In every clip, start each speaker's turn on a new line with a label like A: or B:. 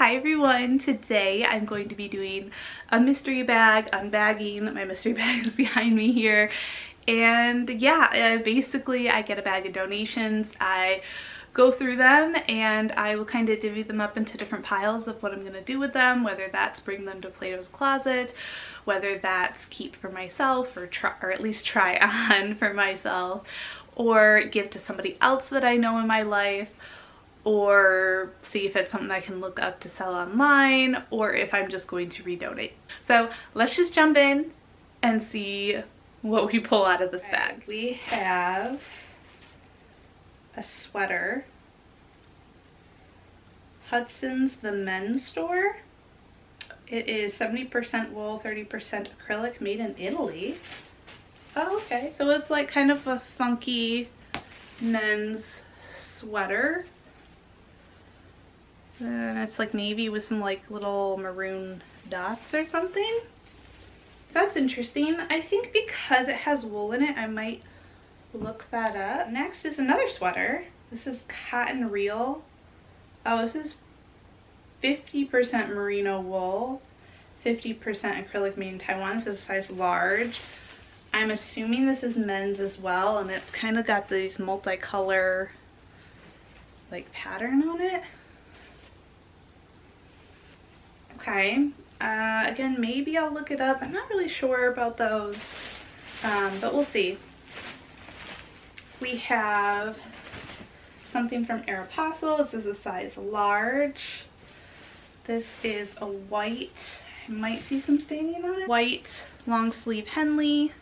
A: Hi everyone, today I'm going to be doing a mystery bag unbagging. My mystery bag is behind me here, and yeah, basically I get a bag of donations, I go through them, and I will kind of divvy them up into different piles of what I'm going to do with them, whether that's bring them to Plato's Closet, whether that's keep for myself or at least try on for myself, or give to somebody else that I know in my life, or see if it's something I can look up to sell online, or if I'm just going to redonate. So let's just jump in and see what we pull out of this bag. We have a sweater. Hudson's The Men's Store. It is 70% wool, 30% acrylic, made in Italy. Oh, okay. So it's like kind of a funky men's sweater. And it's like navy with some like little maroon dots or something. That's interesting. I think because it has wool in it, I might look that up. Next is another sweater. This is Cotton Real. Oh, this is 50% merino wool, 50% acrylic, made in Taiwan. This is a size large. I'm assuming this is men's as well, and it's kind of got these multicolor like pattern on it. Okay, again, maybe I'll look it up. I'm not really sure about those, but we'll see. We have something from Aeropostale. This is a size large. This is a white, I might see some staining on it, white long sleeve Henley.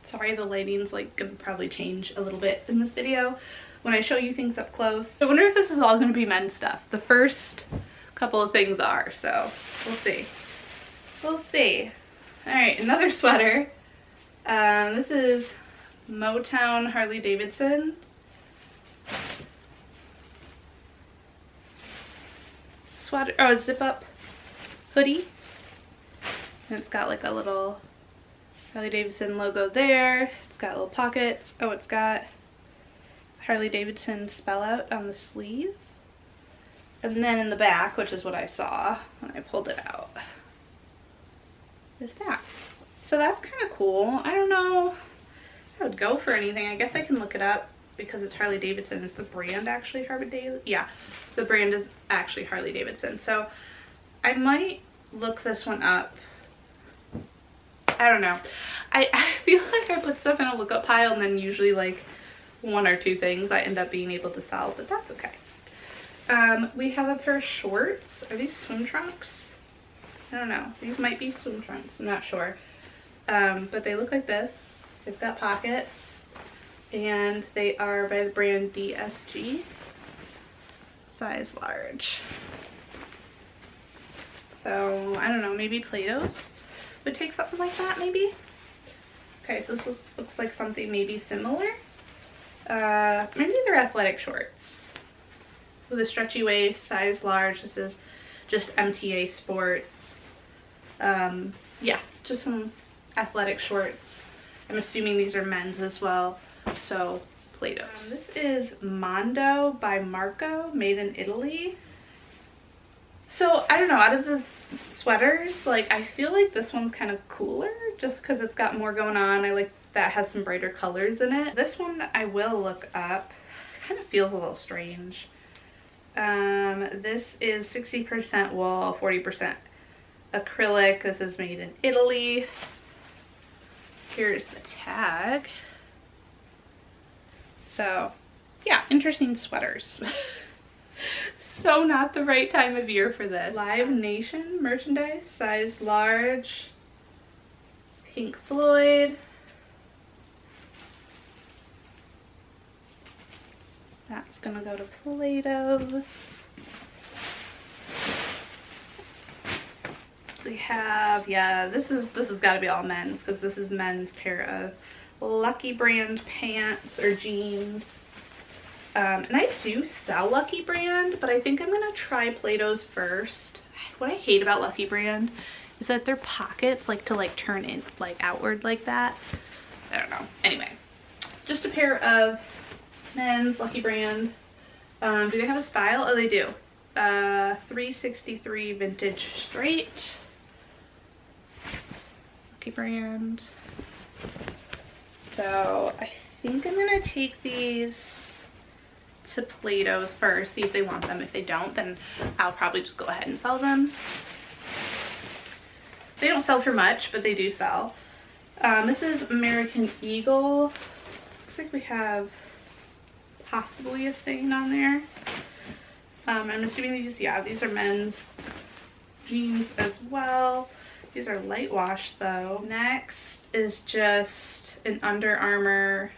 A: Sorry, the lighting's like gonna probably change a little bit in this video when I show you things up close. I wonder if this is all gonna be men's stuff. The first couple of things are, so we'll see. We'll see. All right, another sweater. This is Motown Harley Davidson. Sweater, oh, zip up hoodie. And it's got like a little Harley Davidson logo there. It's got little pockets. Oh, it's got Harley Davidson spell out on the sleeve. And then in the back, which is what I saw when I pulled it out, is that. So that's kind of cool. I don't know if I would go for anything. I guess I can look it up because it's Harley Davidson. Is the brand actually Harley Davidson? Yeah, the brand is actually Harley Davidson. So I might look this one up. I don't know. I feel like I put stuff in a lookup pile, and then usually like one or two things I end up being able to sell, but that's okay. We have a pair of shorts. Are these swim trunks? I don't know. These might be swim trunks. I'm not sure. But they look like this. They've got pockets, and they are by the brand DSG. Size large. So I don't know, maybe Plato's would take something like that, maybe. Okay, so this looks like something maybe similar. Maybe they're athletic shorts with a stretchy waist, size large. This is just MTA Sports. Yeah, just some athletic shorts. I'm assuming these are men's as well, so Plato's. This is Mondo by Marco, made in Italy. So I don't know, out of the sweaters, like I feel like this one's kind of cooler just because it's got more going on. I like that has some brighter colors in it. This one I will look up. Kind of feels a little strange. This is 60% wool, 40% acrylic. This is made in Italy. Here's the tag. So yeah, interesting sweaters. So not the right time of year for this. Live Nation merchandise, size large. Pink Floyd. That's gonna go to Plato's. We have, yeah, this has got to be all men's because this is men's pair of Lucky Brand pants or jeans. And I do sell Lucky Brand, but I think I'm gonna try Plato's first. What I hate about Lucky Brand is that their pockets like to like turn in like outward like that. I don't know. Anyway, just a pair of men's Lucky Brand Do they have a style? Oh, they do. 363 vintage straight. Lucky brand. So I think I'm gonna take these to Plato's first, see if they want them. If they don't, then I'll probably just go ahead and sell them. They don't sell for much, but they do sell. This is American Eagle. Looks like we have possibly a stain on there. I'm assuming these, yeah, these are men's jeans as well. These are light wash though. Next is just an Under Armour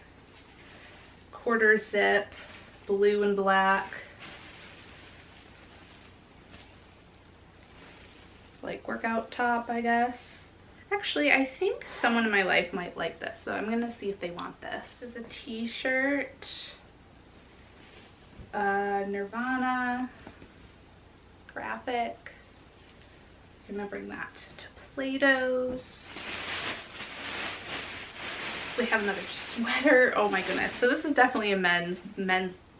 A: quarter zip, blue and black, like workout top, I guess. Actually, I think someone in my life might like this, so I'm gonna see if they want this. This is a t-shirt, Nirvana graphic. I'm gonna bring that to Plato's. We have another sweater. Oh my goodness. So this is definitely a men's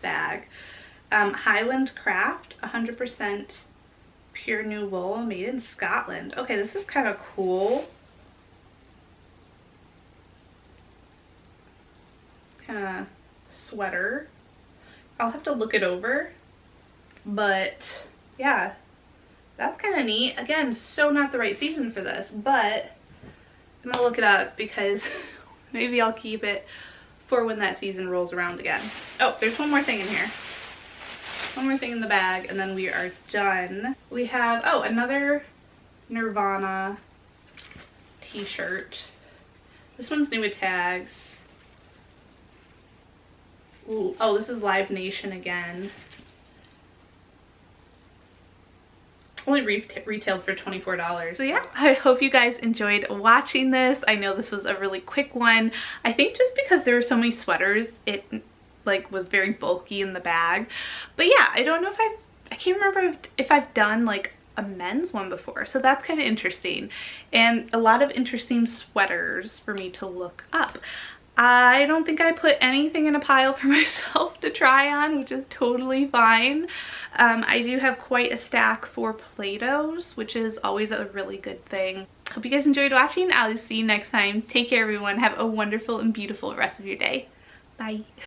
A: bag. Highland Craft, 100% pure new wool, made in Scotland. Okay, this is kind of cool. Kind of sweater. I'll have to look it over, but yeah, that's kind of neat. Again, so not the right season for this, but I'm gonna look it up because maybe I'll keep it for when that season rolls around again. Oh, there's one more thing in here. One more thing in the bag and then we are done. We have, oh, another Nirvana t-shirt. This one's new with tags. Ooh, oh, this is Live Nation again. Only retailed for $24. So yeah, I hope you guys enjoyed watching this. I know this was a really quick one. I think just because there were so many sweaters, it like was very bulky in the bag. But yeah, I don't know if I can't remember if I've done like a men's one before, so that's kind of interesting, and a lot of interesting sweaters for me to look up. I don't think I put anything in a pile for myself to try on, which is totally fine. I do have quite a stack for Plato's, which is always a really good thing. Hope you guys enjoyed watching. I'll see you next time. Take care, everyone. Have a wonderful and beautiful rest of your day. Bye.